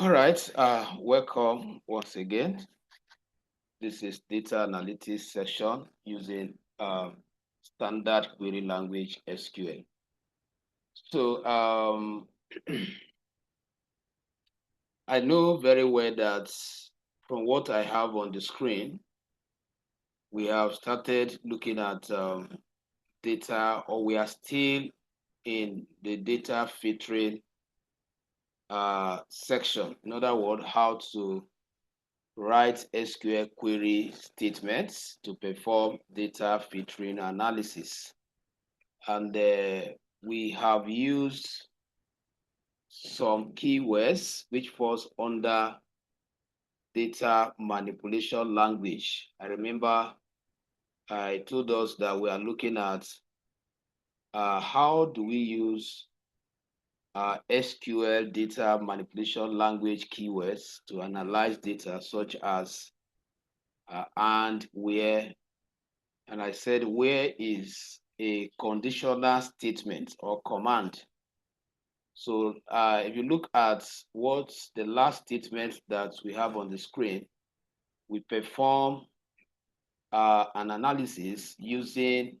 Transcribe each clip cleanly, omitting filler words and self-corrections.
All right, welcome once again. This is data analytics session using standard query language SQL. So I know very well that from what I have on the screen, we have started looking at data, or we are still in the data filtering section. In other words, how to write SQL query statements to perform data filtering analysis. And we have used some keywords which falls under data manipulation language. I remember I told us that we are looking at how do we use SQL data manipulation language keywords to analyze data such as and where. And I said, where is a conditional statement or command? So if you look at what's the last statement that we have on the screen, we perform an analysis using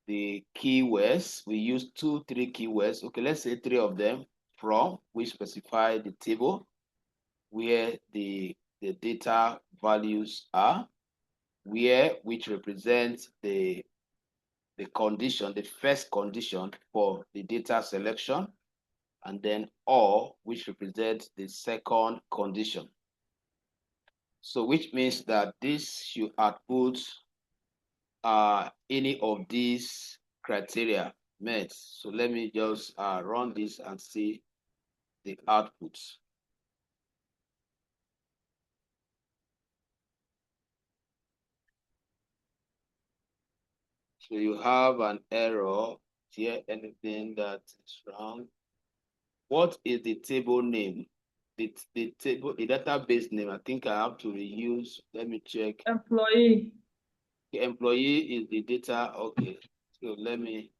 the keywords. We use 3 keywords. Okay, let's say 3 of them from, which specify the table where the data values are, where, which represents the condition, the first condition for the data selection, and then or, which represents the second condition. So which means that this should output any of these criteria met. So let me just run this and see the outputs. So you have an error here, anything that is wrong. What is the table name? The table, the database name, I think I have to reuse. Let me check. Employee. The employee is the data. Okay. So let me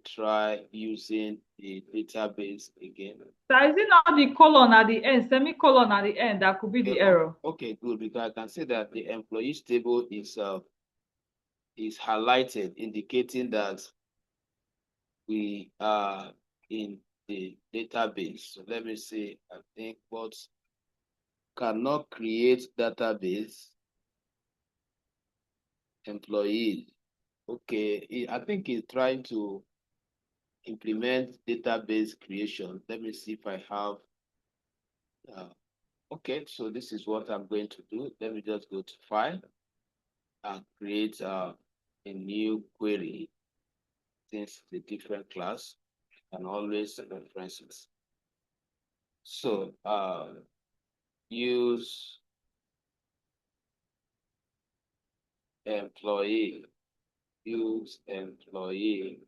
try using the database again. So is it not the colon at the end, semicolon at the end, that could be the error? Okay, good, because I can see that the employees table is highlighted, indicating that we are in the database. So let me see. I think what cannot create database employees. Okay, I think he's trying to implement database creation. Let me see if I have. Okay, so this is what I'm going to do. Let me just go to File and create a new query. Since the different class and always references. So use employee, use employee.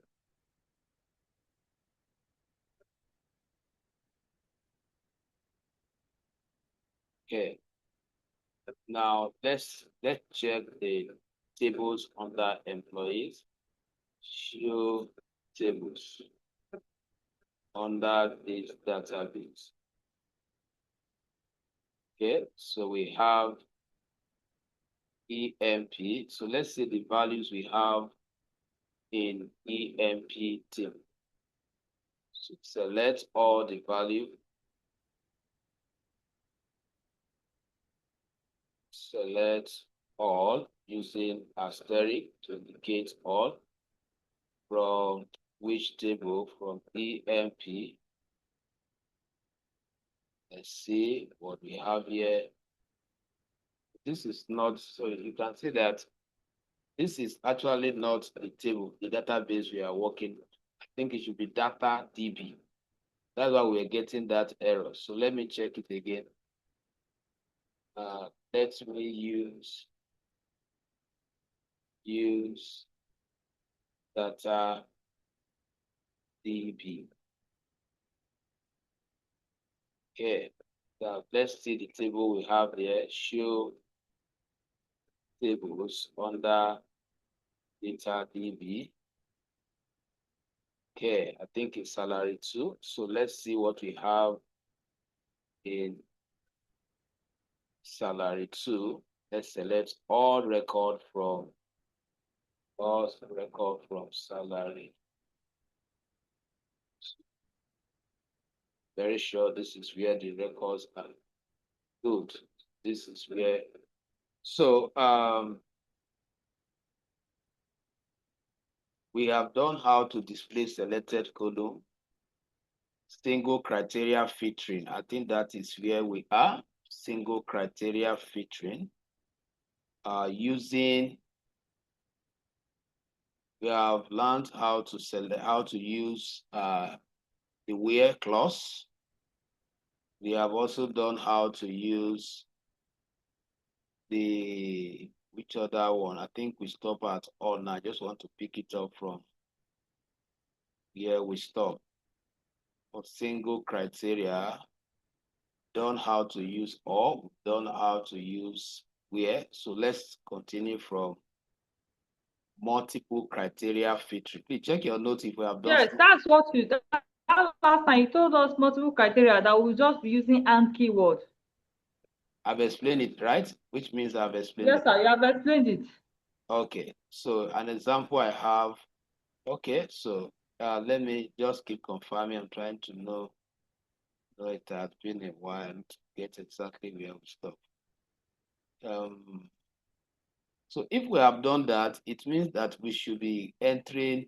Okay. Now let's check the tables under employees. Show tables under this database. Okay, so we have EMP. So let's see the values we have in EMP table. So select all the value. Select all using asterisk to indicate all. From which table? From EMP. Let's see what we have here. This is not, so you can see that this is actually not the table, the database we are working with. I think it should be data DB. That's why we're getting that error. So let me check it again. Let me use data DB. Okay, now let's see the table we have there. Show tables under data DB. Okay, I think it's salary too. So let's see what we have in salary 2. Let's select all record from salary. Very sure this is where the records are. Good. This is where. So we have done how to display selected column, single criteria filtering. I think that is where we are. Single criteria filtering. Using, we have learned how to select, how to use the where clause. We have also done how to use the, which other one? I think we stop at on. I just want to pick it up from here we stop. For single criteria, done how to use all, done how to use where. So let's continue from multiple criteria filtering. Please check your notes if we have done. Yes, that's what you, that last time you told us multiple criteria that we'll just be using and keyword. I've explained it, right? Which means I've explained Yes, it. sir, you have explained it. Okay. So an example I have, okay, so let me just keep confirming. I'm trying to know it has been a while to get exactly where we stop. So if we have done that, it means that we should be entering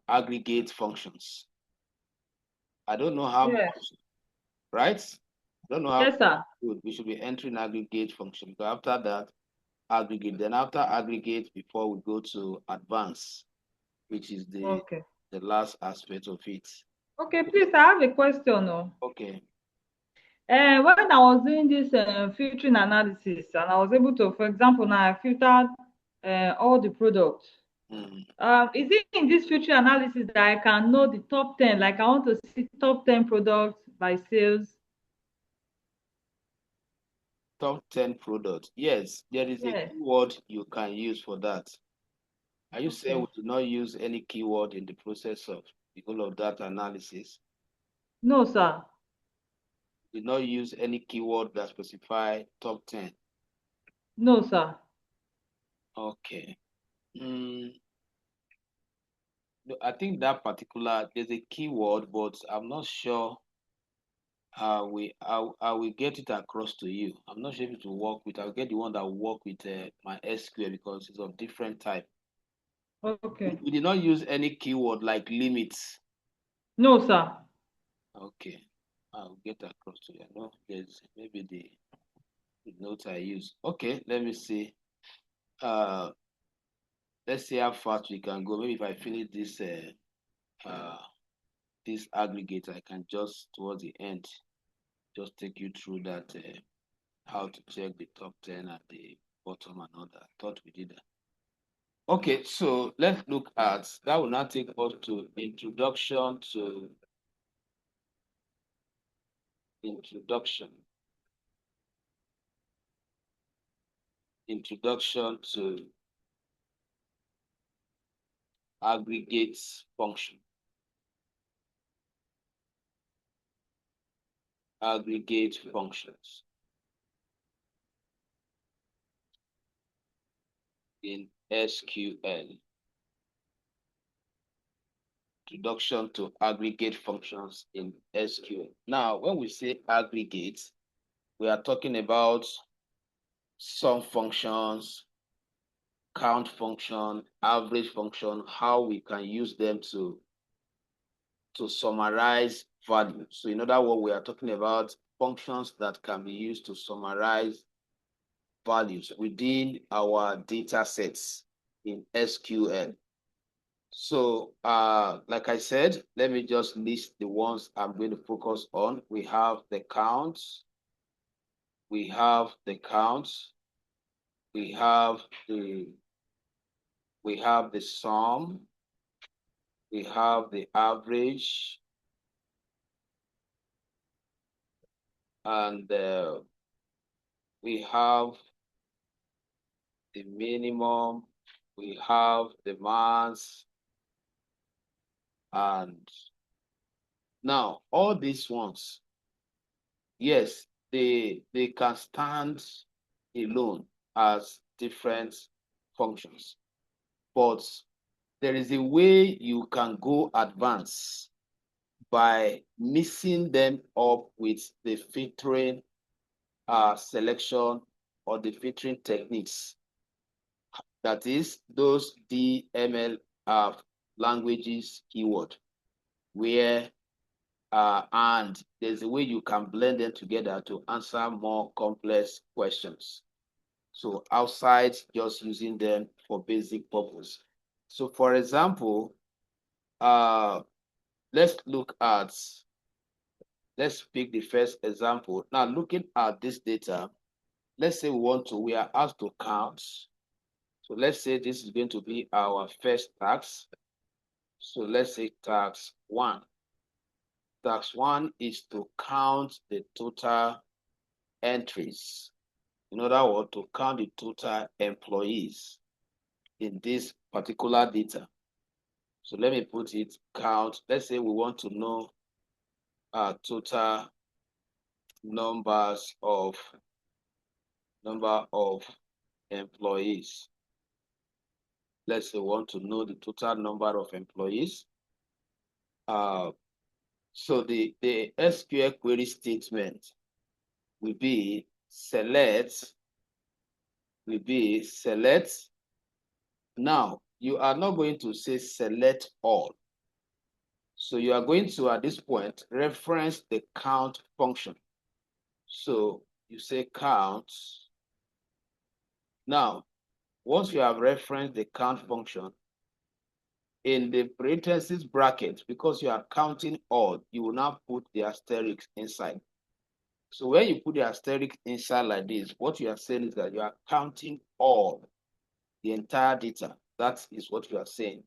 aggregate functions. I don't know how Yes. much, right? I don't know how Yes, sir. good. We should be entering aggregate function. So after that, aggregate. Then after aggregate, before we go to advanced, which is the Okay. last aspect of it. Okay, please, I have a question. Okay. When I was doing this filtering analysis, and I was able to, for example, now I filtered all the products. Mm. Is it in this filtering analysis that I can know the top 10? Like I want to see top 10 products by sales. Top 10 products. Yes, there is a Yes. keyword you can use for that. Are you saying Okay. we did not use any keyword in the process of the whole of data analysis? No, sir. Did not use any keyword that specify top 10. No, sir. Okay. Mm, no, I think that particular, there's a keyword, but I'm not sure how I will get it across to you. I'm not sure if it will work with, I'll get the one that will work with my SQL because it's of different type. Okay. We did not use any keyword like limits. No, sir. Okay. I'll get across to you. No, there's maybe the notes I use. Okay, let me see. Uh, let's see how fast we can go. Maybe if I finish this aggregate, I can just towards the end just take you through that how to check the top 10 at the bottom and all that. I thought we did that. Okay, so let's look at that. Will now take us to introduction to aggregate function. Aggregate functions in SQL. Introduction to aggregate functions in SQL. Now, when we say aggregate, we are talking about sum functions, count function, average function, how we can use them to summarize value. So in other words, we are talking about functions that can be used to summarize values within our data sets in SQL. So like I said, let me just list the ones I'm going to focus on. We have the counts, we have the counts, we have the sum, we have the average, and we have the minimum, we have the mass, And now all these ones, yes, they can stand alone as different functions, but there is a way you can go advance by mixing them up with the filtering selection or the filtering techniques. That is those DML languages keyword, where and there's a way you can blend them together to answer more complex questions. So outside just using them for basic purpose. So for example, let's pick the first example. Now looking at this data, let's say we are asked to count. So let's say this is going to be our first task. So let's say task 1. Task 1 is to count the total entries. In other words, to count the total employees in this particular data. So let me put it count. Let's say we want to know total number of employees. Let's say we want to know the total number of employees. So the SQL query statement will be select. Now, you are not going to say select all. So you are going to, at this point, reference the count function. So you say count. Now, once you have referenced the count function, in the parentheses bracket, because you are counting all, you will now put the asterisk inside. So when you put the asterisk inside like this, what you are saying is that you are counting all, the entire data. That is what you are saying.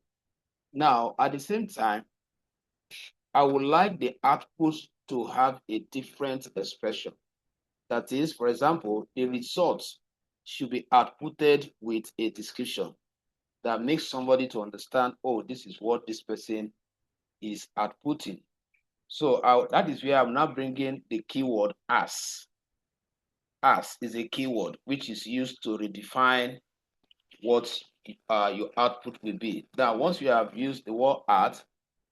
Now, at the same time, I would like the output to have a different expression. That is, for example, the results should be outputted with a description that makes somebody to understand, oh, this is what this person is outputting. So that is where I'm now bringing the keyword as. As is a keyword which is used to redefine what your output will be. Now, once you have used the word at,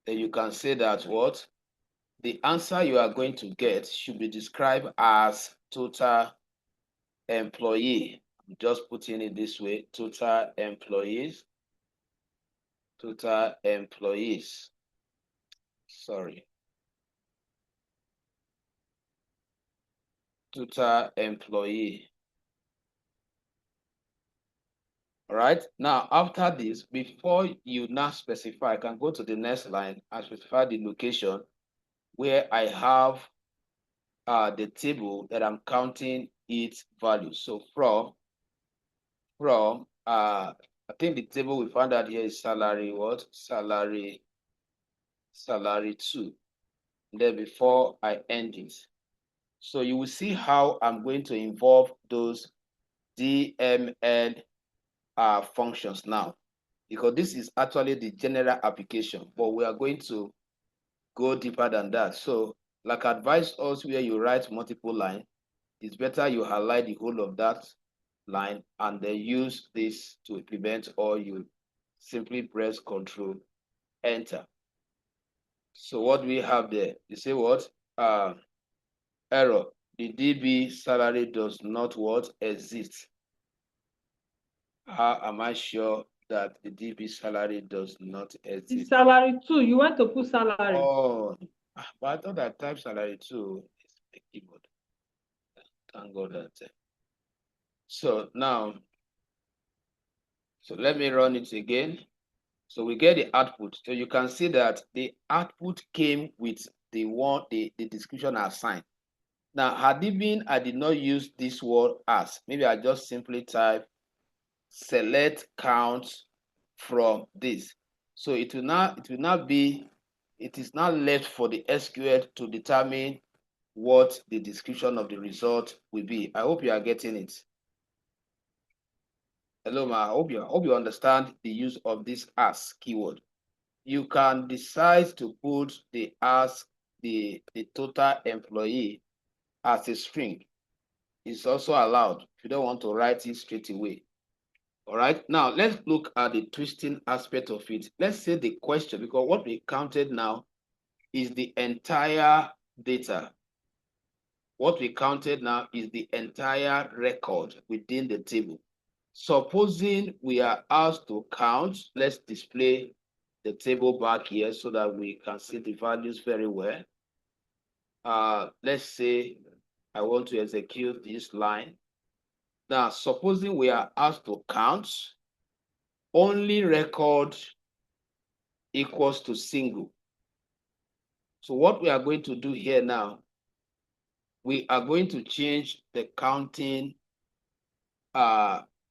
then you can say that what the answer you are going to get should be described as total employee. I'm just putting it this way, total employees. Sorry. Total employee. All right. Now, after this, before you now specify, I can go to the next line and specify the location where I have the table that I'm counting its value. So from I think the table we found out here is salary what? Salary 2. And then before I end it. So you will see how I'm going to involve those DML functions now, because this is actually the general application, but we are going to go deeper than that. So like advise us where you write multiple lines, it's better you highlight the whole of that line and then use this to implement, or you simply press Control Enter. So what we have there, you say what? Error. The DB salary does not what? Exist. How am I sure that the DB salary does not It's exist? salary 2. You want to put salary. Oh, but I thought I typed salary 2. It's the keyboard. Thank God that. So now, so let me run it again. So we get the output. So you can see that the output came with the description assigned. Now, had it been I did not use this word as, maybe I just simply type select count from this. So it is now left for the SQL to determine what the description of the result will be. I hope you are getting it. Hello, ma. I hope you understand the use of this as keyword. you can decide to put the total employee as a string. It's also allowed if you don't want to write it straight away. All right, now let's look at the twisting aspect of it. Let's say the question, because what we counted now is the entire data. What we counted now is the entire record within the table. Supposing we are asked to count, let's display the table back here so that we can see the values very well. Let's say I want to execute this line. Now, supposing we are asked to count, only record equals to single. So what we are going to do here now, we are going to change the counting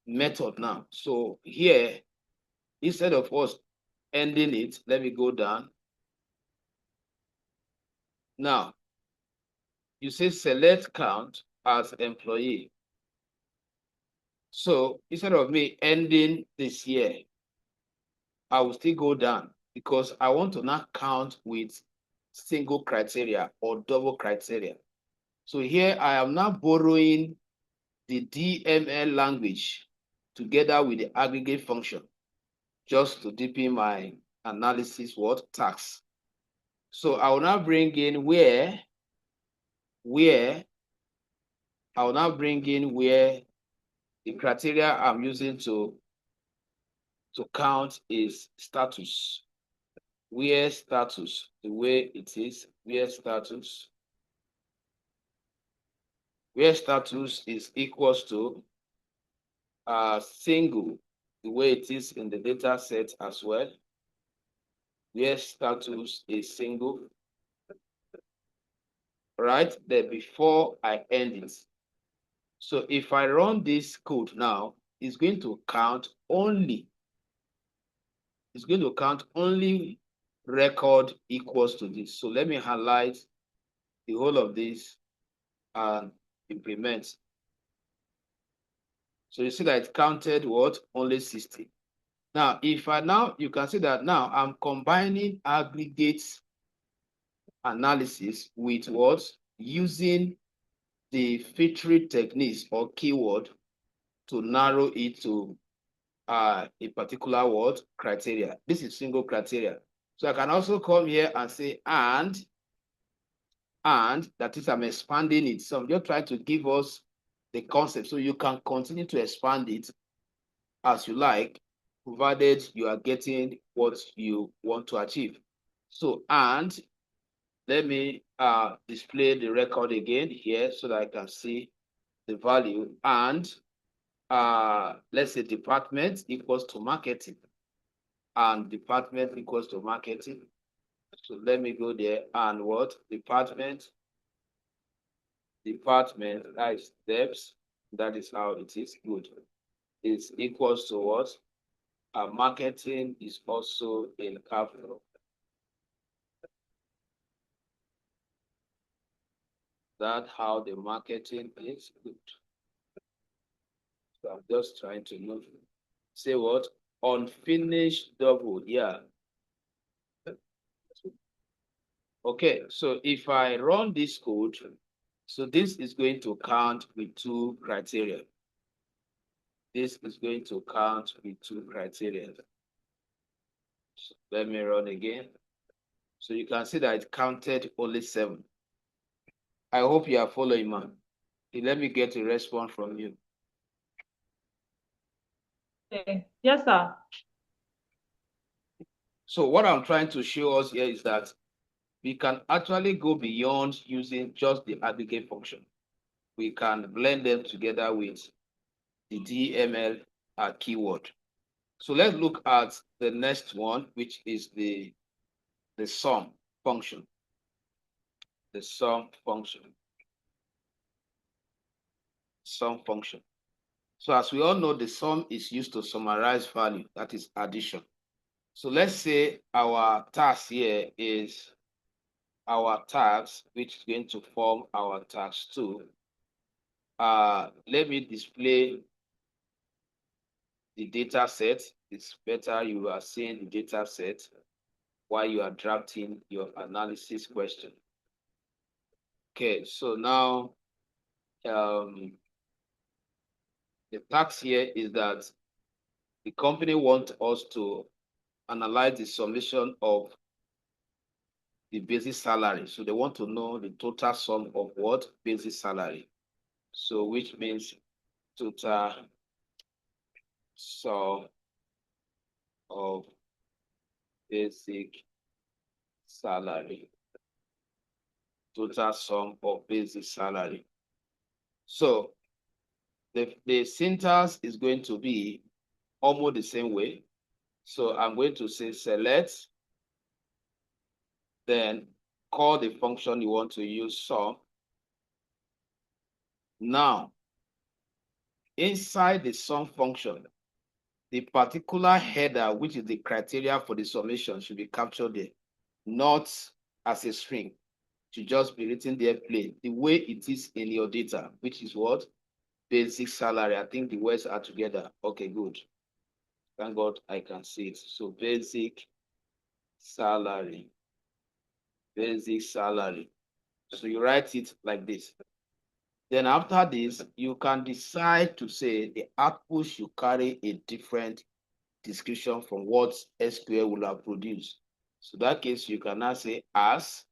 method now. So here, instead of us ending it, let me go down. Now, you say select count as employee. So instead of me ending this year, I will still go down because I want to now count with single criteria or double criteria. So here I am now borrowing the DML language together with the aggregate function just to deepen my analysis task. So I will now bring in where I will now bring in where the criteria I'm using to count is status. Where status, the way it is, where status is equals to single, the way it is in the data set as well. Where status is single, right there before I end it. So if I run this code now, it's going to count only record equals to this. So let me highlight the whole of this and implement. So you see that it counted what? Only 60. Now, if you can see that now I'm combining aggregate analysis with what? Using the filtering techniques or keyword to narrow it to a particular word criteria. This is single criteria. So I can also come here and say and that is I'm expanding it. So I'm just trying to give us the concept so you can continue to expand it as you like, provided you are getting what you want to achieve. So and let me display the record again here so that I can see the value. And let's say department equals to marketing and department equals to marketing. So let me go there and what? Department, that is depth, that is how it is. Good. Is equals to what? Marketing is also in capital. That's how the marketing is. Good. So I'm just trying to move. Say what? Unfinished double. Yeah. Okay, so if I run this code, so this is going to count with two criteria. This is going to count with two criteria. So let me run again. So you can see that it counted only 7. I hope you are following, man. Let me get a response from you. Okay. Yes, sir. So what I'm trying to show us here is that we can actually go beyond using just the aggregate function. We can blend them together with the DML keyword. So let's look at the next one, which is the sum function. The sum function. Sum function. So as we all know, the sum is used to summarize value, that is addition. So let's say our task here is our task, which is going to form our task 2. Let me display the data set. It's better you are seeing the data set. while you are drafting your analysis question. Okay, so now the task here is that the company wants us to analyze the summation of the basic salary. So they want to know the total sum of what? Basic salary. So which means total sum of basic salary. Total sum of basic salary. So the syntax is going to be almost the same way. So I'm going to say select, then call the function you want to use, sum. Now, inside the sum function, the particular header, which is the criteria for the summation, should be captured there, not as a string. To just be written there plain, the way it is in your data, which is what? Basic salary. I think the words are together. Okay, good. Thank God I can see it. So basic salary. Basic salary. So you write it like this. Then after this, you can decide to say the output should carry a different description from what SQL will have produced. So that case, you can now say as.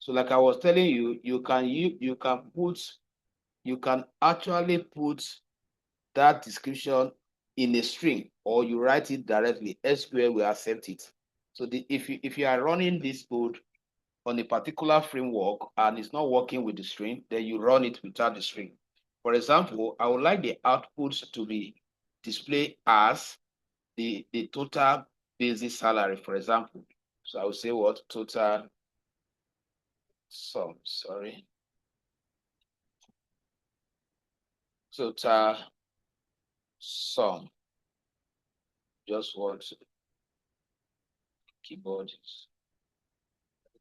So like I was telling you, you can actually put that description in a string, or you write it directly. SQL will accept it. So if you are running this code on a particular framework and it's not working with the string, then you run it without the string. For example, I would like the outputs to be displayed as the total basic salary, for example. So I will say what? Total sum, sorry. Total sum. Just want keyboard.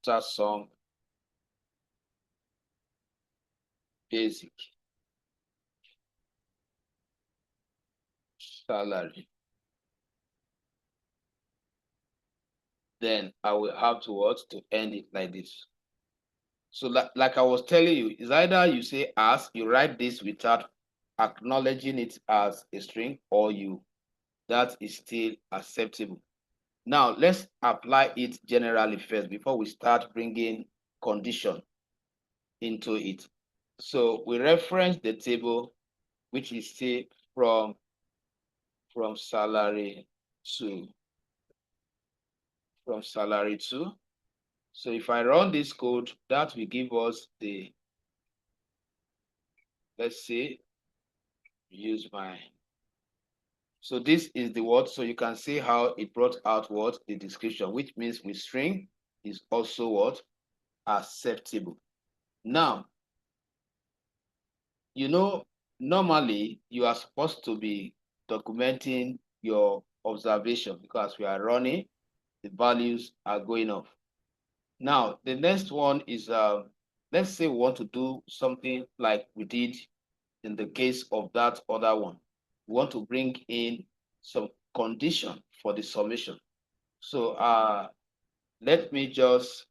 Total sum basic salary. Then I will have to what? To end it like this. So like I was telling you, is either you say as, you write this without acknowledging it as a string, or that is still acceptable. Now let's apply it generally first before we start bringing condition into it. So we reference the table, which is say from salary to salary to. So if I run this code, that will give us the, let's say, use my, so this is the word. So you can see how it brought out what? The description, which means with string is also what? Acceptable. Now, normally you are supposed to be documenting your observation, because we are running, the values are going off. Now, the next one is, let's say we want to do something like we did in the case of that other one. We want to bring in some condition for the summation. So let me just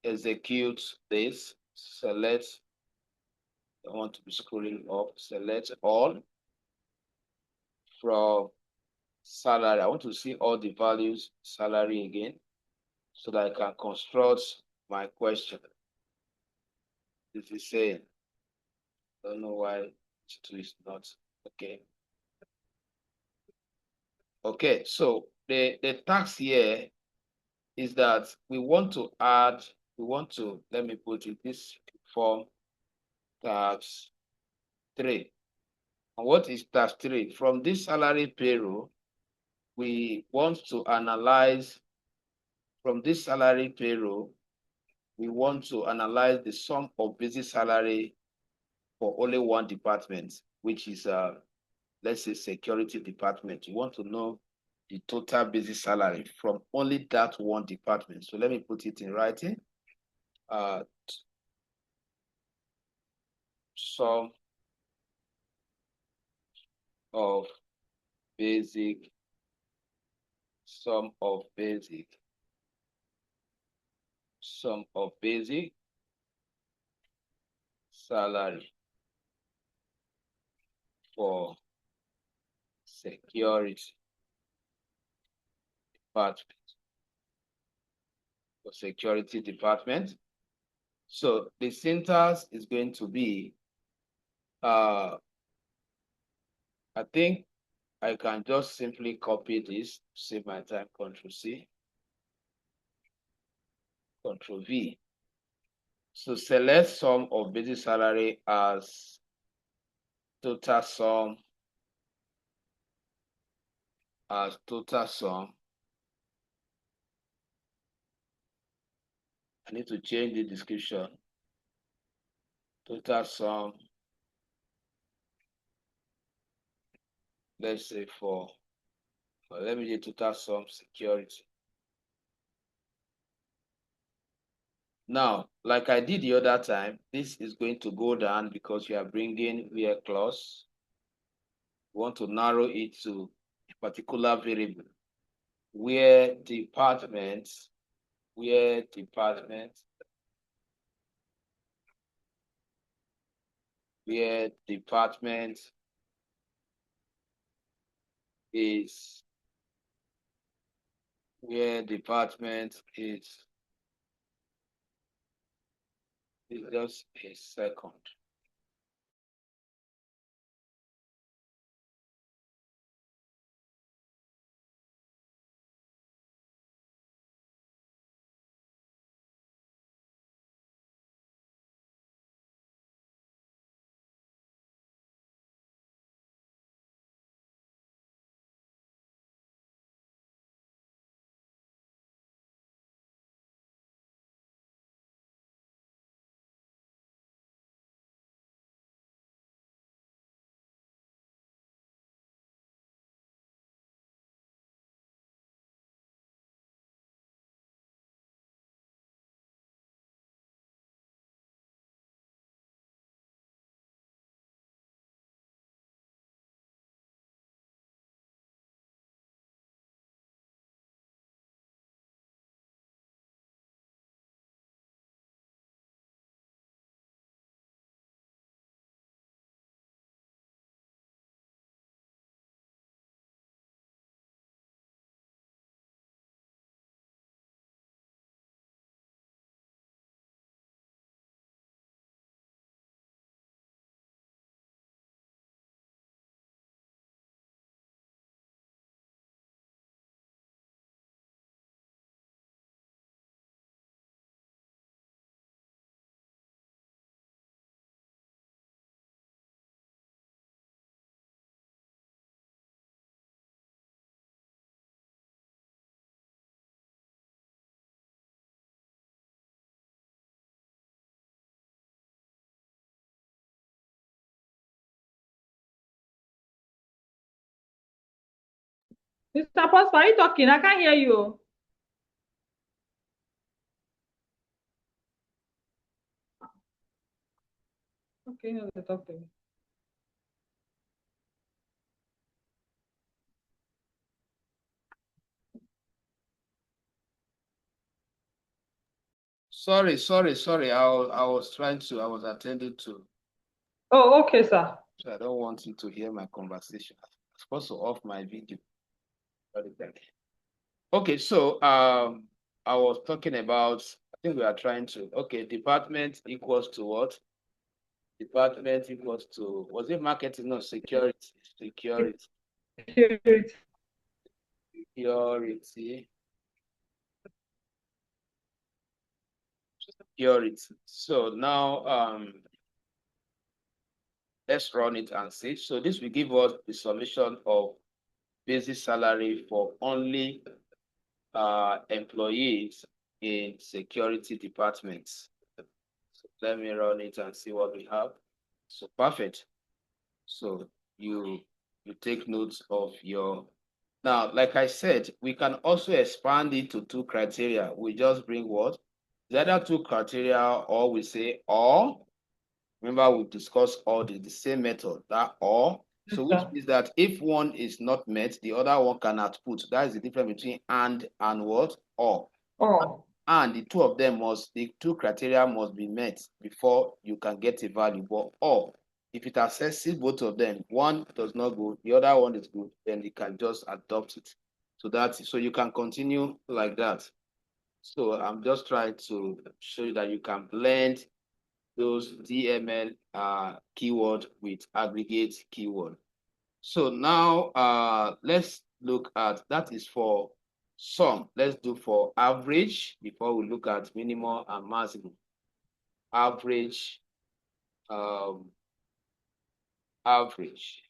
execute this. Select, I want to be scrolling up, select all from salary. I want to see all the values, salary again, so that I can construct my question. This is saying, don't know why it is not okay. Okay, so the task here is that we want to add, let me put it this form, task 3. And what is task 3? From this salary payroll, we want to analyze, from this salary payroll, we want to analyze the sum of basic salary for only one department, which is, let's say, security department. You want to know the total basic salary from only that one department. So let me put it in writing. Sum of basic sum of basic salary for security department. For security department. So the syntax is going to be, I think I can just simply copy this, save my time, Control C, Control V. So select sum of basic salary as total sum, I need to change the description. Total sum, let's say let me do total sum security. Now, like I did the other time, this is going to go down because you are bringing where clause. You want to narrow it to a particular variable where department is just a second. Mr. Prosper, are you talking? I can't hear you. Okay, no, they talk to me. Sorry. I was attending to. Oh, okay, sir. So I don't want you to hear my conversation. I'm supposed to off my video. Okay, so I was talking about, I think we are trying to, okay, department equals to what? Department equals to, was it marketing? No, security. So now let's run it and see. So this will give us the summation of basic salary for only employees in security departments. So let me run it and see what we have. So perfect. So you take notes of your. Now, like I said, we can also expand it to 2 criteria. We just bring what? The other 2 criteria, or we say or. Remember, we discussed all the same method, that or. So which means that if one is not met, the other one cannot put. That is the difference between and what? Or. Oh. and the the two criteria must be met before you can get a value. But or if it assesses both of them, one does not go, the other one is good, then you can just adopt it. So you can continue like that. So I'm just trying to show you that you can blend those DML keyword with aggregate keyword. So now let's look at, that is for sum. Let's do for average before we look at minimum and maximum. Average, average,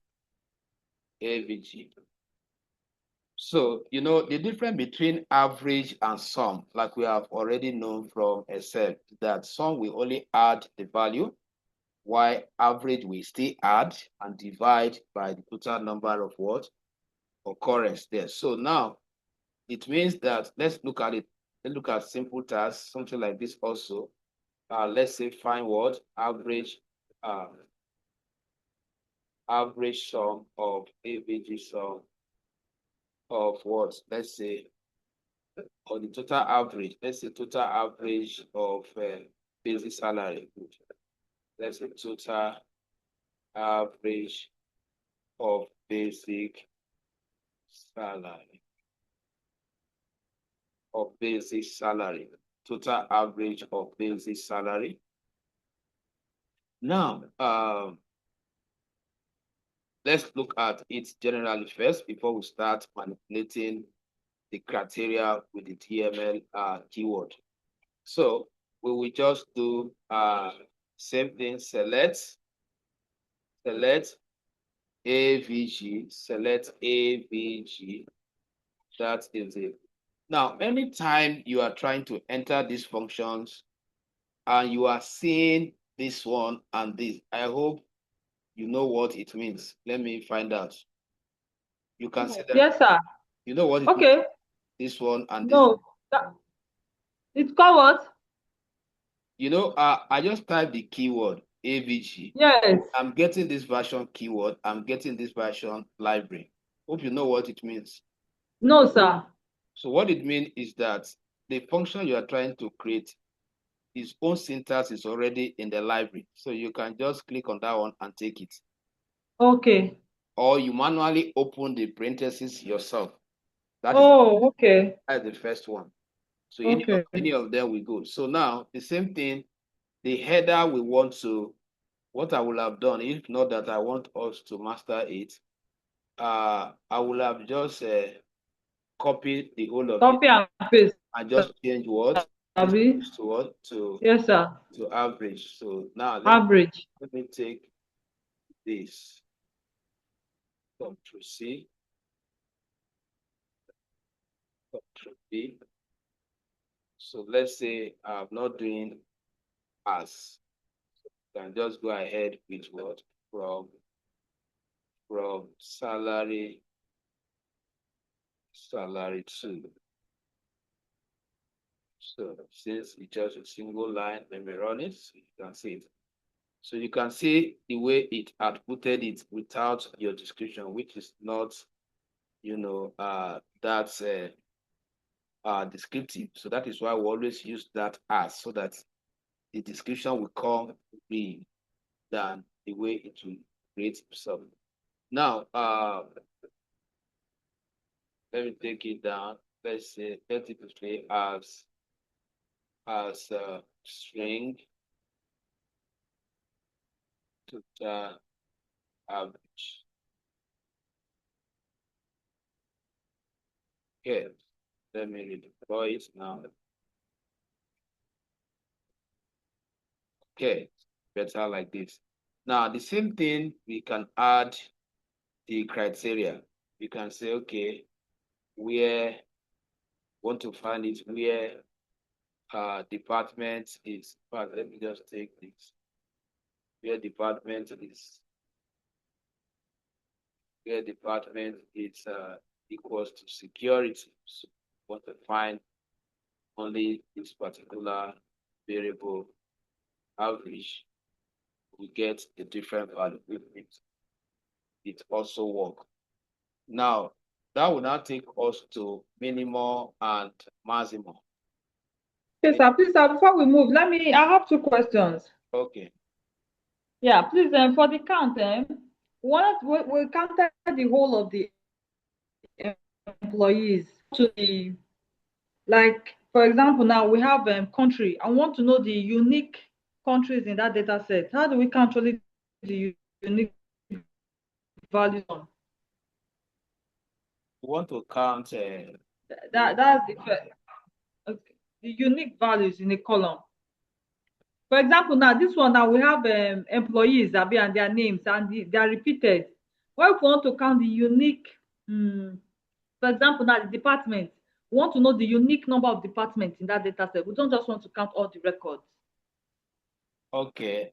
AVG. So, you know, the difference between average and sum, like we have already known from Excel, that sum will only add the value, while average will still add and divide by the total number of what occurrence there. So now it means that, let's look at it. Let's look at simple tasks, something like this also. Let's say find what average average sum of AVG sum of what, let's say, or the total average, let's say total average of basic salary. Let's say total average of basic salary, total average of basic salary. Now, let's look at it generally first before we start manipulating the criteria with the TML keyword. So we will just do same thing, select AVG, select AVG. That is it. Now, anytime you are trying to enter these functions and you are seeing this one and this, I hope you know what it means. Let me find out. You can see that. Yes, sir. You know what it Okay. means? This one and this. No, it's called what? You know, I just typed the keyword AVG. Yes. I'm getting this version keyword. I'm getting this version library. Hope you know what it means. No, sir. So what it means is that the function you are trying to create, its own syntax is already in the library. So you can just click on that one and take it. Okay. Or you manually open the parentheses yourself. That is Okay. the first one. So Okay. any of them will go. So now the same thing, the header we want to, what I will have done, if not that I want us to master it, I will have just copied the whole of it Copy and paste. and just change what this Abi? to what Yes, sir. to average. So now Average. let me take this, Control C, Control V. So let's say I'm not doing as, can just go ahead with what from salary to. So since it's just a single line, let me run it so you can see it. So you can see the way it outputted it without your description, which is not, you know, that's descriptive. So that is why we always use that as, so that the description will come real than the way it will create itself. Now, let me take it down. Let's say let it display as string to average. Okay, let me redeploy it now. Okay, better like this. Now, the same thing, we can add the criteria. We can say, okay, where want to find it, where department is, but let me just take this. Where department is equals to security. So we want to find only this particular variable average, we get a different value. It also work. Now, that will now take us to minimum and maximum. Okay, sir. Please, sir, before we move, I have two questions. Okay. Yeah, please, for the count, we counted the whole of the employees to the, like, for example, now we have country. I want to know the unique countries in that data set. How do we count only the unique values on? We want to count That's the first. Okay. The unique values in a column. For example, now this one, now we have employees Abi, and their names, and they are repeated. When we want to count the unique, for example, now the department, we want to know the unique number of departments in that data set. We don't just want to count all the records. okay.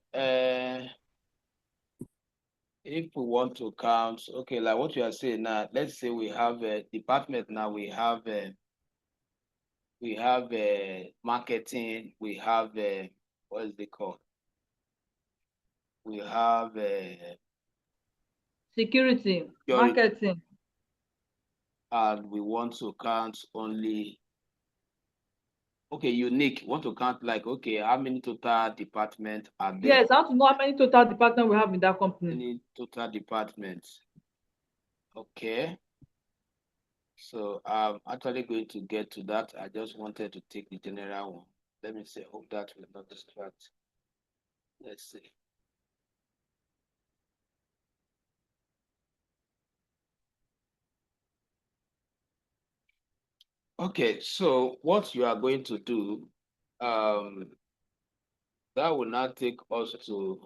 If we want to count, okay, like what you are saying now, let's say we have a department now, we have marketing, we have what is it called? We have Security, security, marketing. and we want to count only, okay, unique. Want to count like, okay, how many total departments are there? Yes, I want to know how many total departments we have in that company. Any total departments? Okay. So I'm actually going to get to that. I just wanted to take the general one. Let me see. Hope that will not distract. Let's see. Okay, so what you are going to do, that will now take us to,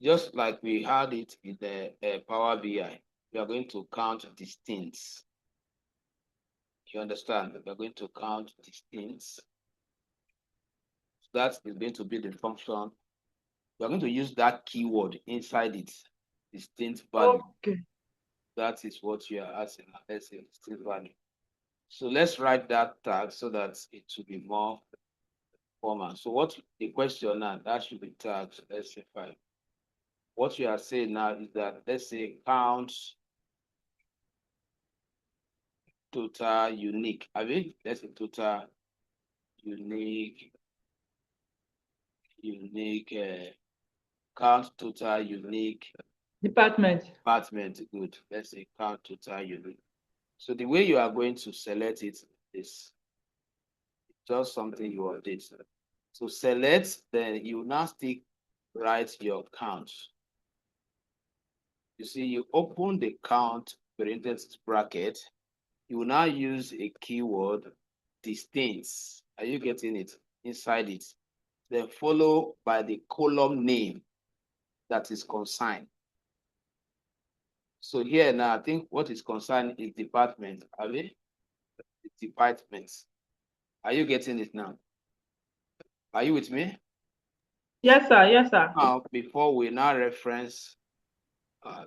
just like we had it in the Power BI, we are going to count distincts. You understand? We are going to count distincts. That is going to be the function. We are going to use that keyword inside it, distinct value. Okay. That is what you are asking. Let's say distinct value. So let's write that tag so that it will be more formal. So what the question now, that should be tagged, let's say 5. What you are saying now is that, let's say, count total unique. I mean, let's say total unique, count total unique Department. Good. Let's say count total unique. So the way you are going to select it is just something you update. So select, then you now still write your count. You see, you open the count parenthesis bracket. You will now use a keyword distincts. Are you getting it? Inside it. Then follow by the column name that is consigned. So here now, I think what is concerned is department. Are we? Departments. Are you getting it now? Are you with me? Yes, sir. Yes, sir. Now, before we now reference,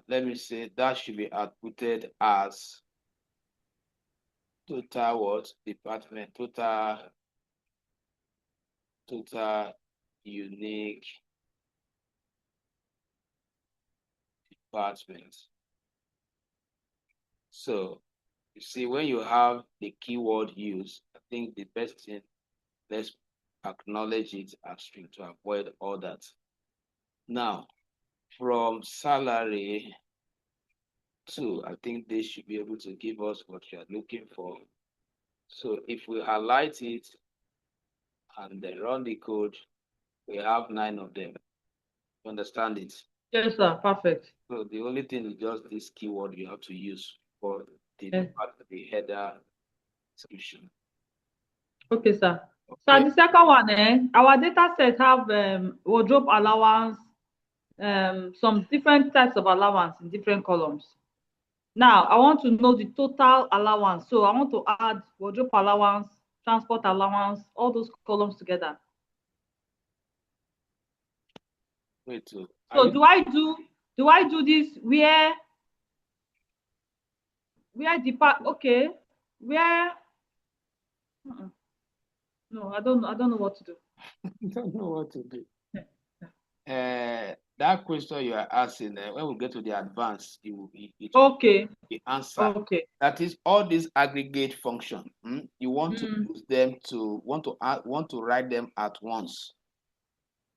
let me say that should be outputted as total what? Department, total unique department. So you see, when you have the keyword used, I think the best thing, let's acknowledge it as string to avoid all that. Now, from salary to, I think they should be able to give us what you are looking for. So if we highlight it and then run the code, we have 9 of them. You understand it? Yes, sir. Perfect. So the only thing is just this keyword you have to use for the, Yes. the header description. Okay, sir. Okay. So the second one, our data set have wardrobe allowance, some different types of allowance in different columns. Now, I want to know the total allowance. So I want to add wardrobe allowance, transport allowance, all those columns together. Wait, so do I do this where okay, where no, I don't know what to do. you don't know what to do. that question you are asking, when we get to the advanced, it will be Okay. the answer. Okay. That is all these aggregate function. You want to use them to want to write them at once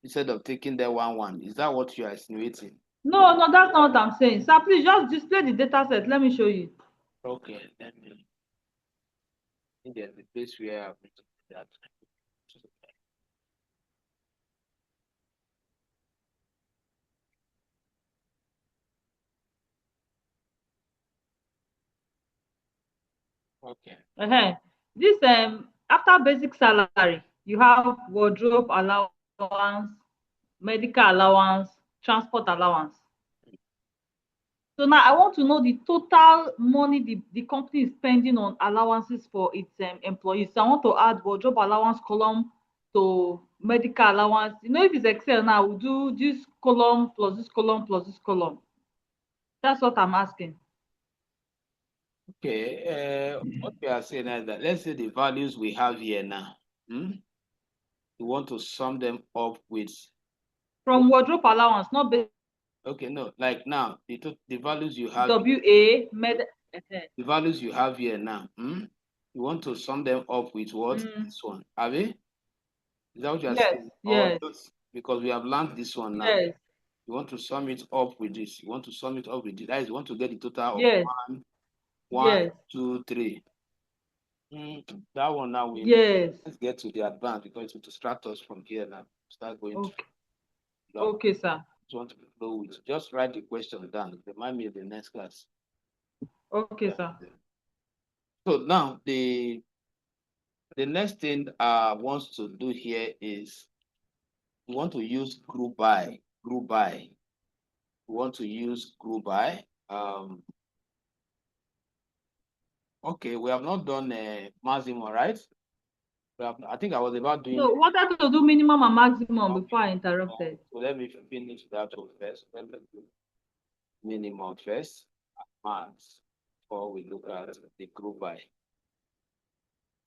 instead of taking them one. Is that what you are insinuating? No, that's not what I'm saying. Sir, please just display the data set. Let me show you. Okay, let me. I think there's a place where I'm going to do that. Okay. This after basic salary, you have wardrobe allowance, medical allowance, transport allowance. So now I want to know the total money the company is spending on allowances for its employees. So I want to add wardrobe allowance column to medical allowance. You know, if it's Excel now, we'll do this column plus this column plus this column. That's what I'm asking. Okay. What we are saying is that let's say the values we have here now. We want to sum them up with. From wardrobe allowance, not Okay, no, like now the values you have. WA med. The values you have here now. You want to sum them up with what? This one. Have you? Is that what you are Yes, saying? Or yes, just because we have learned this one now. yes, You want to sum it up with this. You want to sum it up with this. That is, you want to get the total of yes, one, yes, 2, 3. That one now yes. let's get to the advanced because it will distract us from here now. Start going to Okay, log. okay, sir. Just want to flow with. Just write the question down. Remind me of the next class. Okay, sir. So now the next thing wants to do here is we want to use group by. Group by. We want to use group by. Okay, we have not done maximum, right? I think I was about doing. No, wanted to do minimum and maximum before I interrupted. So let me finish that one first. Let me do minimum first, max, before we look at the group by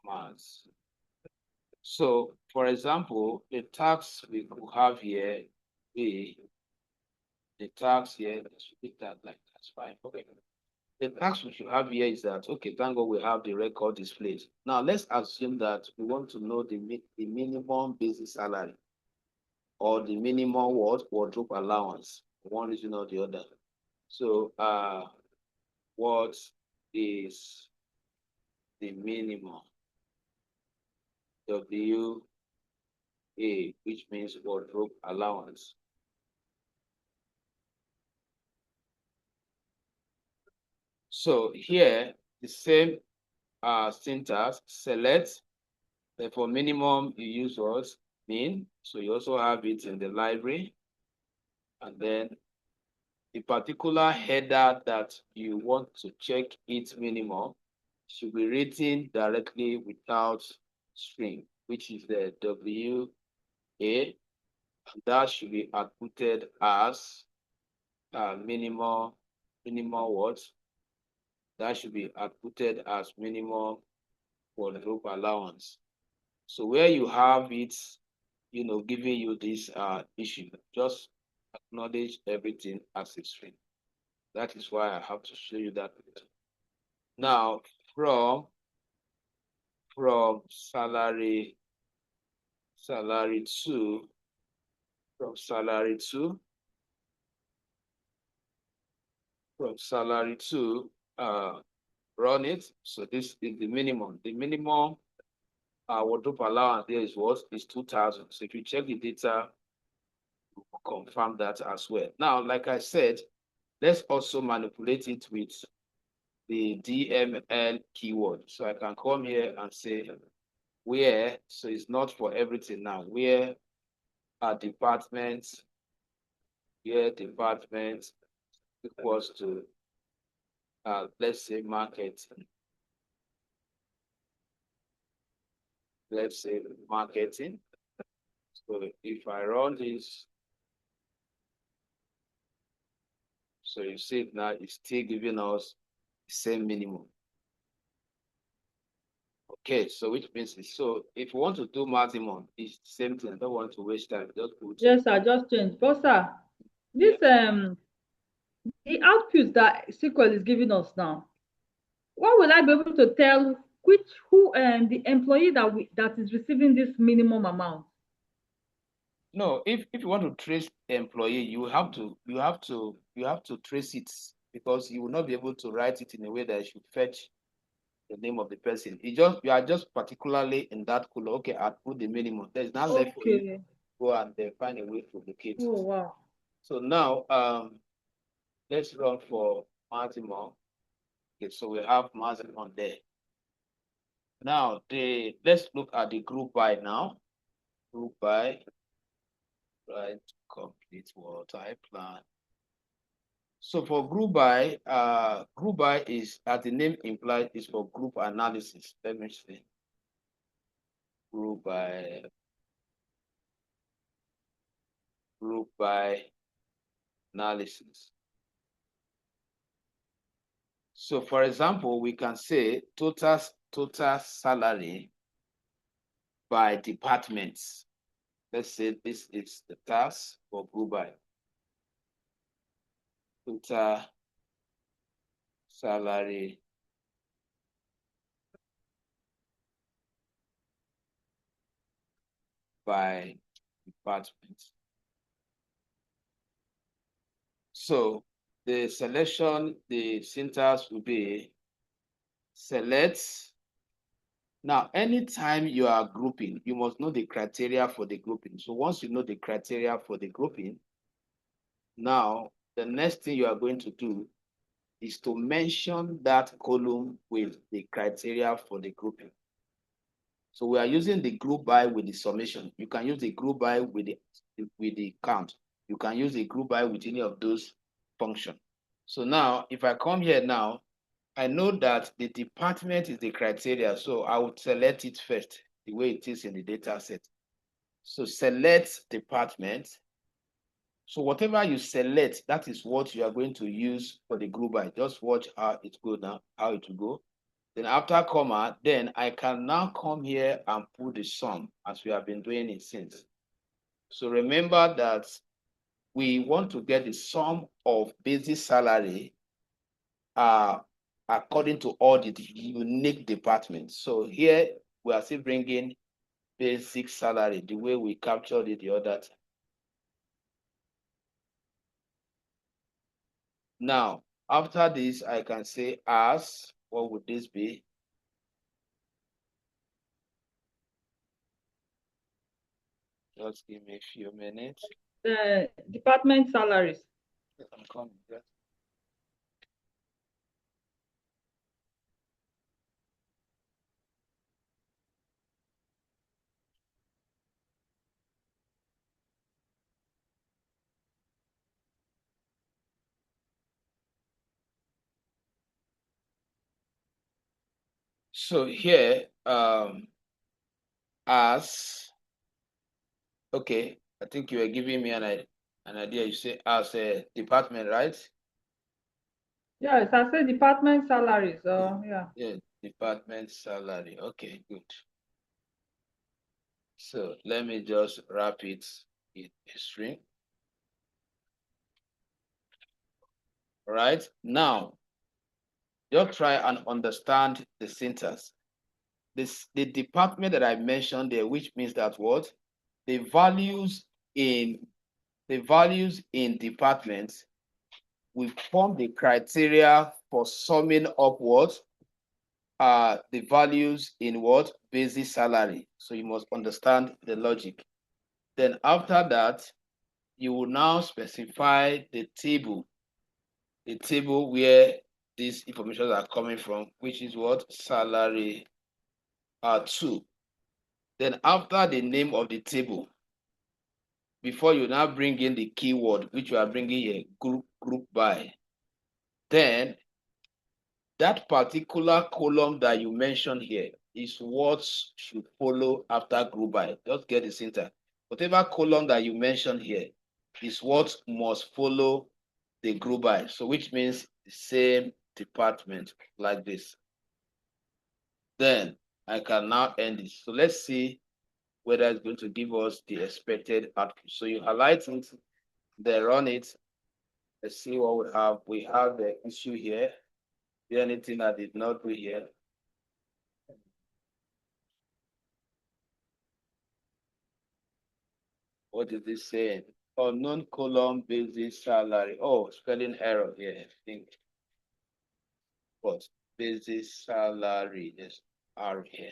max. So, for example, the tax we could have here be the tax here. Let's repeat that like that's fine. Okay. The tax we should have here is that, okay, thank God we have the record displayed. Now, let's assume that we want to know the minimum basic salary or the minimum wardrobe allowance, one reason or the other. So, what is the minimum WA, which means wardrobe allowance? So here, the same syntax, select. For minimum, you use what? Min. So you also have it in the library. And then the particular header that you want to check its minimum should be written directly without string, which is the WA. And that should be outputted as minimum what? That should be outputted as minimum wardrobe allowance. So where you have it, giving you this issue, just acknowledge everything as a string. That is why I have to show you that. Now, from salary to from salary to run it. So this is the minimum. The minimum wardrobe allowance there is what? Is 2,000. So if you check the data, we'll confirm that as well. Now, like I said, let's also manipulate it with the DML keyword. So I can come here and say where, so it's not for everything now, where are departments, where department equals to, let's say marketing. Let's say marketing. So if I run this, so you see it now, it's still giving us the same minimum. Okay, so which means so if you want to do maximum, it's the same thing. I don't want to waste time. Just put. Yes, sir, just change. But sir, This the output that SQL is giving us now, what will I be able to tell who the employee that is receiving this minimum amount? No, if you want to trace the employee, you have to trace it, because you will not be able to write it in a way that it should fetch the name of the person. You are just particularly in that column. Okay, I put the minimum. There's not left for you to go and then find a way to locate. Oh wow. So now let's run for maximum. Okay, so we have maximum there. Now let's look at the group by now. Group by, right? Complete what I plan. So for group by is, as the name implies, is for group analysis. Let me see. Group by analysis. So for example, we can say total salary by departments. Let's say this is the task for group by. Total salary by department. So the selection, the syntax will be select. Now, anytime you are grouping, you must know the criteria for the grouping. So once you know the criteria for the grouping, now the next thing you are going to do is to mention that column with the criteria for the grouping. So we are using the group by with the summation. You can use the group by with the count. You can use the group by with any of those functions. So now, if I come here now, I know that the department is the criteria, so I would select it first, the way it is in the data set. So select department. So whatever you select, that is what you are going to use for the group by. Just watch how it goes now, how it will go. Then after comma, then I can now come here and put the sum as we have been doing it since. So remember that we want to get the sum of basic salary according to all the unique departments. So here we are still bringing basic salary the way we captured it the other time. Now, after this, I can say as, what would this be? Just give me a few minutes. Department salaries. I'm coming. Yes. So here, as, okay, I think you were giving me an idea. You say as a department, right? Yes, I said department salaries. Yeah. Yeah, department salary. Okay, good. So let me just wrap it in a string. All right, now just try and understand the syntax. The department that I mentioned there, which means that what? The values in departments will form the criteria for summing up what? The values in what? Basic salary. So you must understand the logic. Then after that, you will now specify the table where these information are coming from, which is what? Salary 2. Then after the name of the table, before you now bring in the keyword, which you are bringing here, group by, then that particular column that you mentioned here is what should follow after group by. Just get the syntax. Whatever column that you mentioned here is what must follow the group by. So which means the same department like this. Then I can now end it. So let's see whether it's going to give us the expected output. So you highlight it, then run it, Let's see what we have. We have the issue here. Is there anything I did not do here? What is this saying? Unknown column basis salary. Oh, spelling error here. I think. What? Basis salary. There's R here.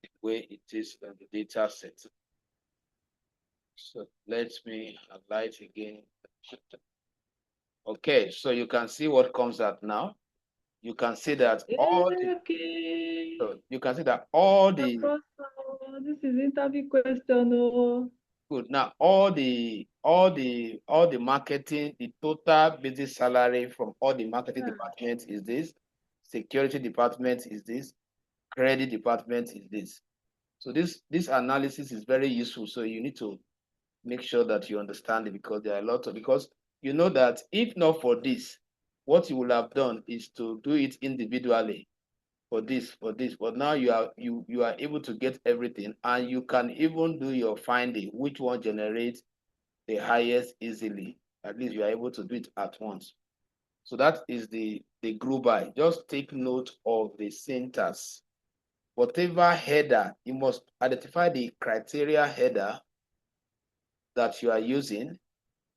The way it is on the data set. So let me highlight again. Okay, so you can see what comes out now. You can see that all the Okay. so you can see that all the This is interview question. Oh. good now all the marketing, the total basic salary from all the marketing departments is this, security department is this, credit department is this. So this analysis is very useful. So you need to make sure that you understand it, because there are a lot of, because you know that if not for this, what you will have done is to do it individually for this, but now you are able to get everything, and you can even do your finding which one generates the highest easily. At least you are able to do it at once. So that is the group by. Just take note of the syntax. Whatever header, you must identify the criteria header that you are using,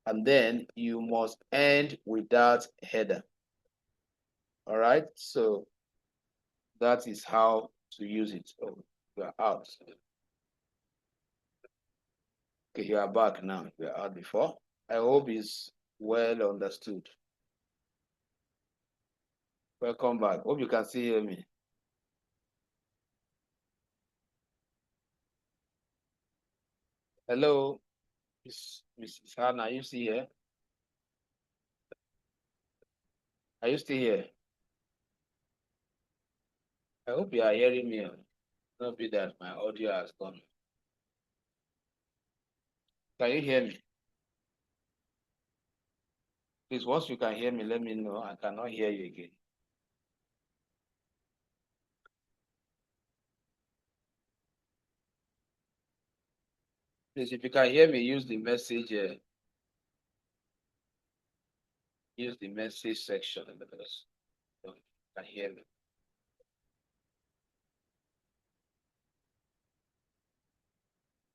and then you must end with that header. All right, so that is how to use it. Oh, you are out. Okay, you are back now. You are out before. I hope it's well understood. Welcome back. Hope you can still hear me. Hello, Mrs. Hannah, are you still here? Are you still here? I hope you are hearing me. Not be that my audio has gone. Can you hear me? Please, once you can hear me, let me know. I cannot hear you again. Please, if you can hear me, use the message. Use the message section, because you can hear me.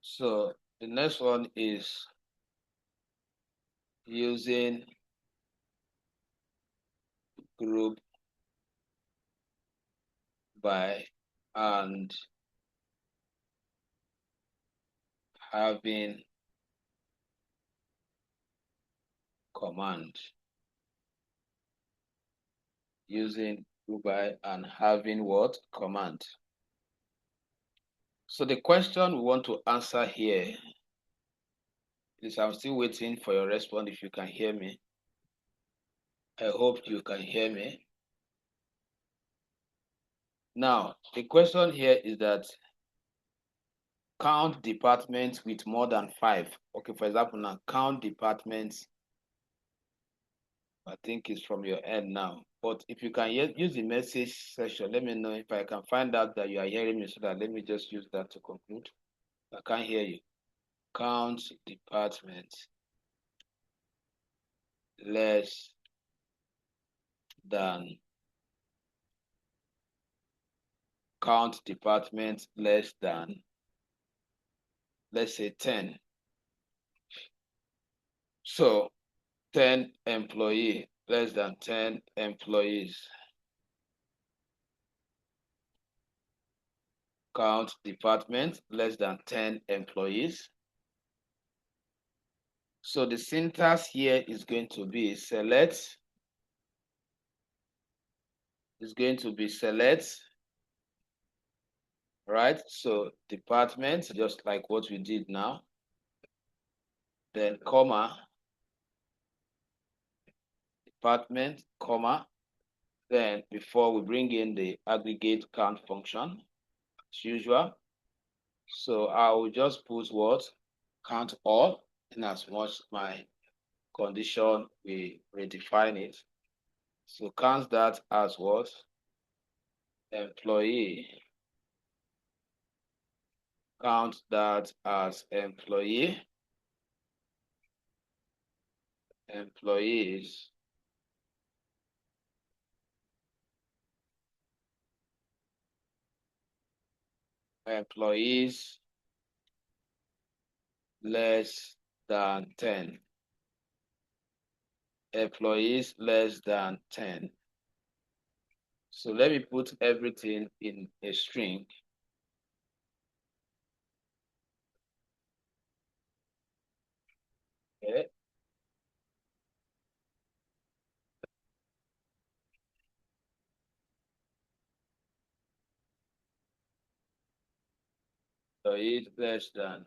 So the next one is using group by and having command. Using group by and having what? Command. So the question we want to answer here is, I'm still waiting for your response if you can hear me. I hope you can hear me. Now, the question here is that count departments with more than 5. Okay, for example, now count departments, I think it's from your end now. But if you can use the message section, let me know if I can find out that you are hearing me, so that let me just use that to conclude. I can't hear you. Count departments less than count departments less than, let's say 10. So 10 employee, less than 10 employees. Count department, less than 10 employees. So the syntax here is going to be select, right? So department, just like what we did now. Then comma, department, comma. Then before we bring in the aggregate count function, as usual. So I will just put what? Count all, in as much my condition, we redefine it. So count that as what? Employee. Count that as employee. employees less than 10. Employees less than 10. So let me put everything in a string. Okay. Employees less than.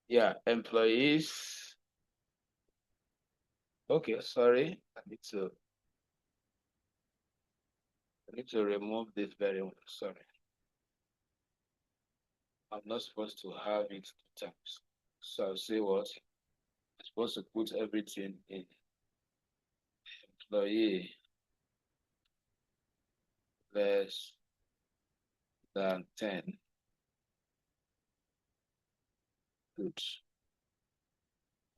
Yeah, employees. Okay, sorry. I need to remove this variable. Sorry. I'm not supposed to have it two times. So I'll say what? I'm supposed to put everything in employee less than 10. Good.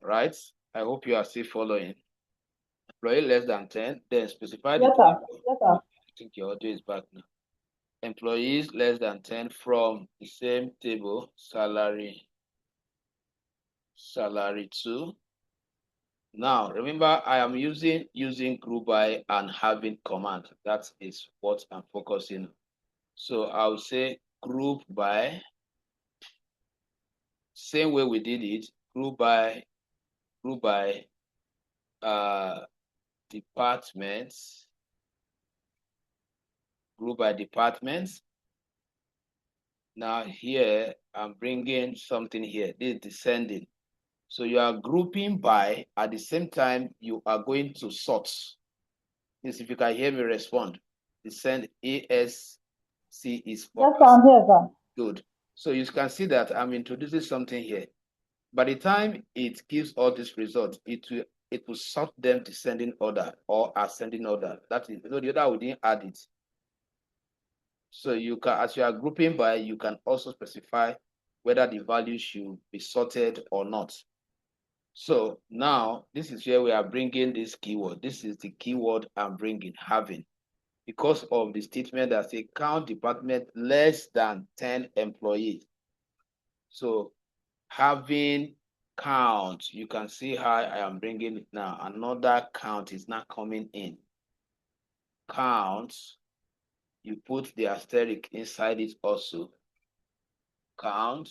Right? I hope you are still following. Employee less than 10, then specify the table. Yes, sir. I think your audio is back now. Employees less than 10 from the same table, salary 2. Now, remember, I am using group by and having command. That is what I'm focusing on. So I'll say group by, same way we did it, group by departments, group by departments. Now here, I'm bringing something here. This is descending. So you are grouping by, at the same time, you are going to sort. Please, if you can hear me, respond. Descend ASC is for. Yes, sir, I'm here, sir. Good. So you can see that I'm introducing something here. By the time it gives all these results, it will sort them descending order or ascending order. That is, the other we didn't add it. So you can, as you are grouping by, you can also specify whether the value should be sorted or not. So now this is where we are bringing this keyword. This is the keyword I'm bringing, having, because of the statement that says count department less than 10 employees. So having count, you can see how I am bringing it now. Another count is now coming in. Count, you put the asterisk inside it also. Count,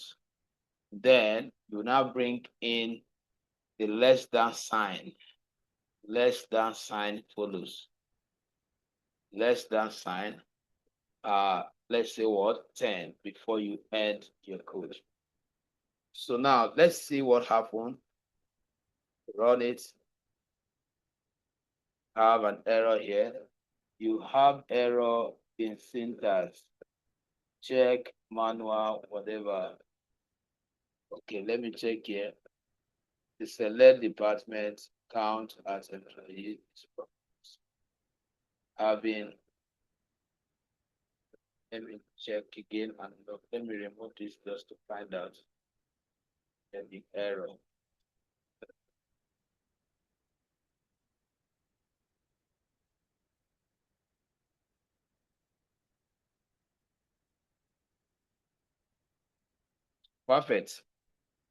then you now bring in the less than sign. Less than sign follows. Less than sign, let's say what, 10 before you end your code. So now let's see what happened. Run it. Have an error here. You have error in syntax. Check manual, whatever. Okay, let me check here. The select department count as employees. Having, let me check again and look. Let me remove this just to find out the error. Perfect.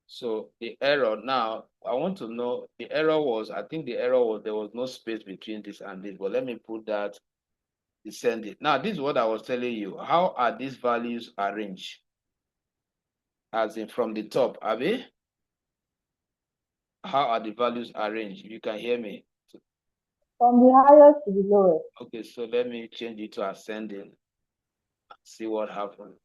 So the error now, I want to know, the error was, I think the error was there was no space between this and this, but let me put that descending. Now, this is what I was telling you. How are these values arranged? As in from the top, Abby? How are the values arranged? If you can hear me. From the highest to the lowest. Okay, so let me change it to ascending. See what happens.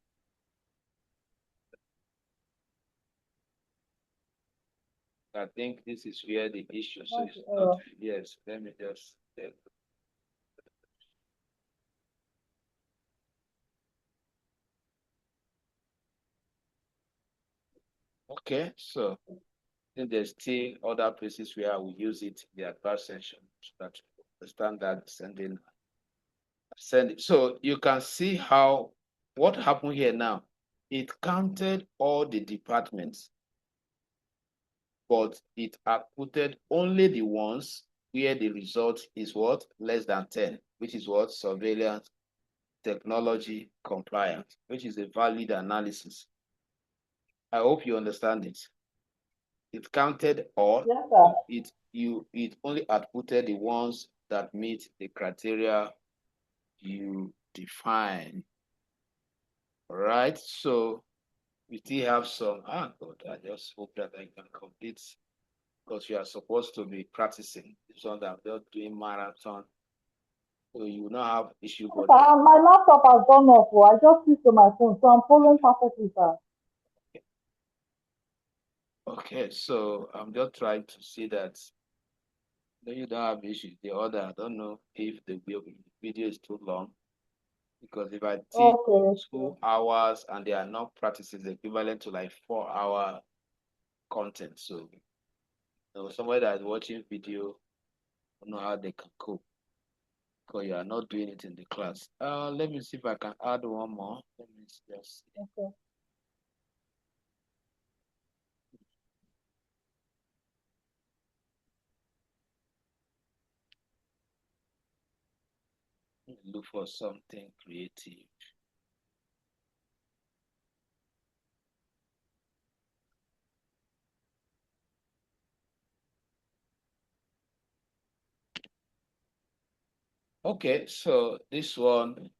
I think this is where the issue. So it's not, yes, let me just check. Okay, so I think there's still other places where we use it in the advanced section so that you understand that sending. So you can see how what happened here now. it counted all the departments, but it outputted only the ones where the result is what? Less than 10, which is what? Surveillance, technology, compliance, which is a valid analysis. I hope you understand it. It counted all. Yes, sir. It only outputted the ones that meet the criteria you define. All right. So we still have some. God, I just hope that I can complete, because you are supposed to be practicing. This one that I'm just doing marathon. So you will not have issue, Yes, but sir. My laptop has gone off. Oh, I just switched to my phone, so I'm following perfectly, sir. okay. So I'm just trying to see that. No, you don't have issues. The other, I don't know if the video is too long, because if I teach Okay. 2 hours and they are not practices equivalent to like 4-hour content. So somebody that is watching video don't know how they can cope, because you are not doing it in the class. Let me see if I can add one more. Let me just see. Okay. Look for something creative. Okay, so this one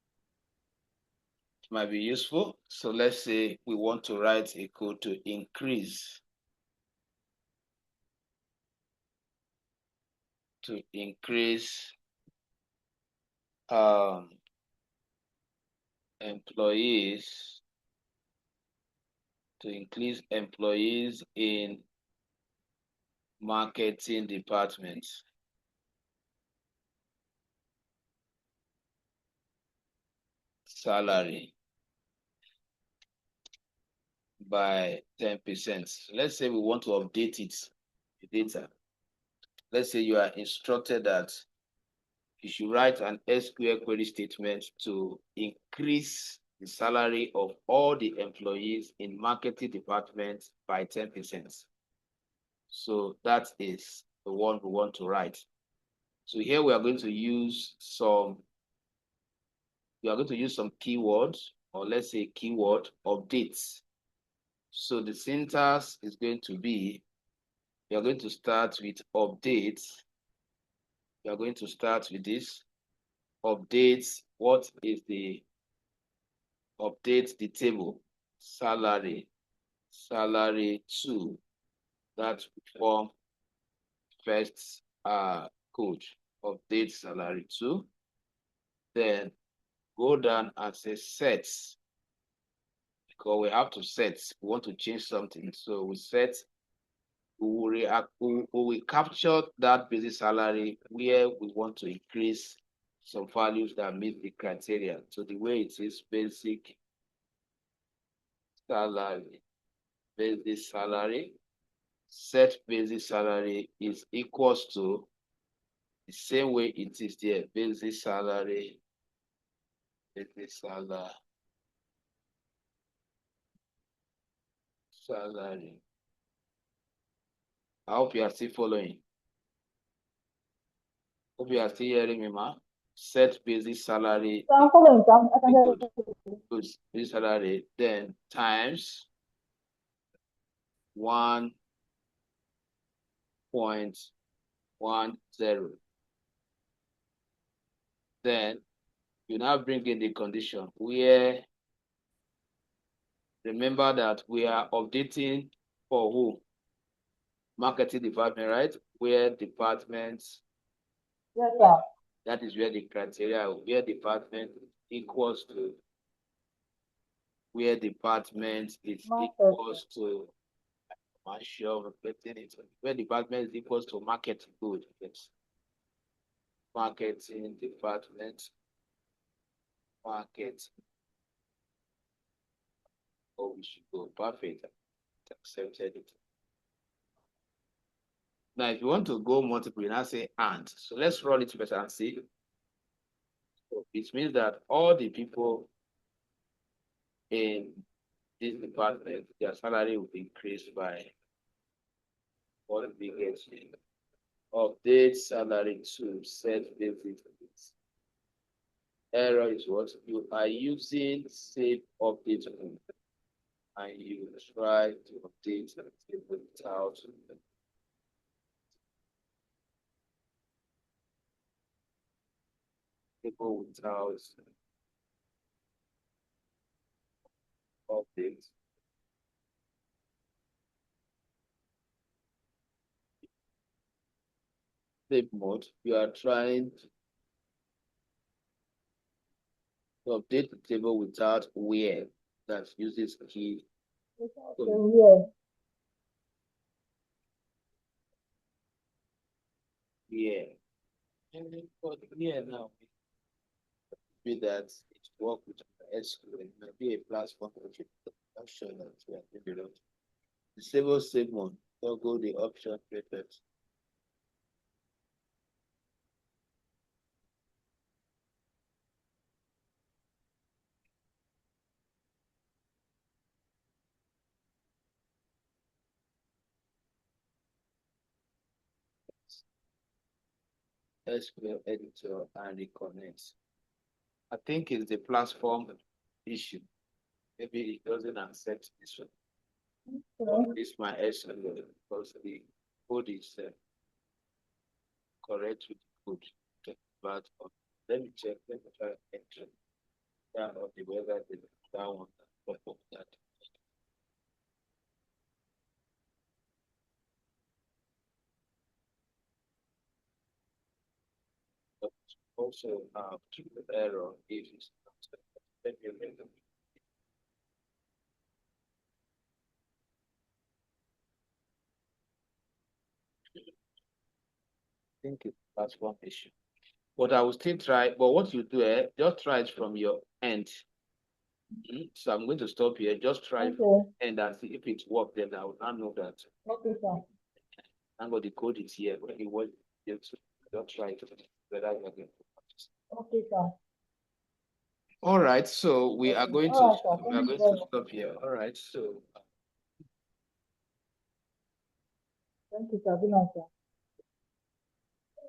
might be useful. So let's say we want to write a code to increase employees in marketing departments. Salary by 10%. Let's say we want to update it, the data. Let's say you are instructed that you should write an SQL query statement to increase the salary of all the employees in marketing departments by 10%. So that is the one we want to write. So here we are going to use some keywords, or let's say keyword updates. So the syntax is going to be, we are going to start with updates. We are going to start with this updates. What is the update? The table salary 2, that form first code, update salary 2. Then go down and say sets, because we have to set. We want to change something, so we set. We will capture that basic salary where we want to increase some values that meet the criteria. So the way it is, basic salary, set basic salary is equals to the same way it is there, basic salary. I hope you are still following. Hope you are still hearing me, ma. Set basic salary. So I'm following. I can hear you. Basic salary, then times 1.10. Then you now bring in the condition where, remember that we are updating for who? Marketing department, right? Where departments. Yes, sir. That is where the criteria, where department equals to, where department is equals to, I'm sure where department is equals to marketing good. Yes. Marketing department, market. Oh, we should go. Perfect. Accepted it. Now, if you want to go multiple, you now say and. So let's run it better and see. So it means that all the people in this department, their salary will be increased by what we get here. Update salary to set basic. Error is what you are using save update and you try to update without people without update. Save mode, you are trying to update the table without where that uses key. Yeah. Yeah. Yeah, now be that it work with SQL. It might be a platform option that we are thinking of. Disable save mode, toggle the option preferred. SQL editor and reconnect. I think it's the platform issue. Maybe it doesn't accept this one. Okay. It's my SQL because the code is correct with the code. But let me check. Let me try enter down on the whether that one top of that. But also error if it's not. Let me read them. I think it's platform issue. But I will still try. But what you do, just try it from your end. So I'm going to stop here. Just try it Okay. and see if it works. Then I will now know that. Okay, sir. And the code is here. When you want to just try it. Whether you are going to practice. Okay, sir. All right. So we are going All to right, sir. we are Thank you going very to much. stop here. All right. So. Thank you, sir. Good night, sir.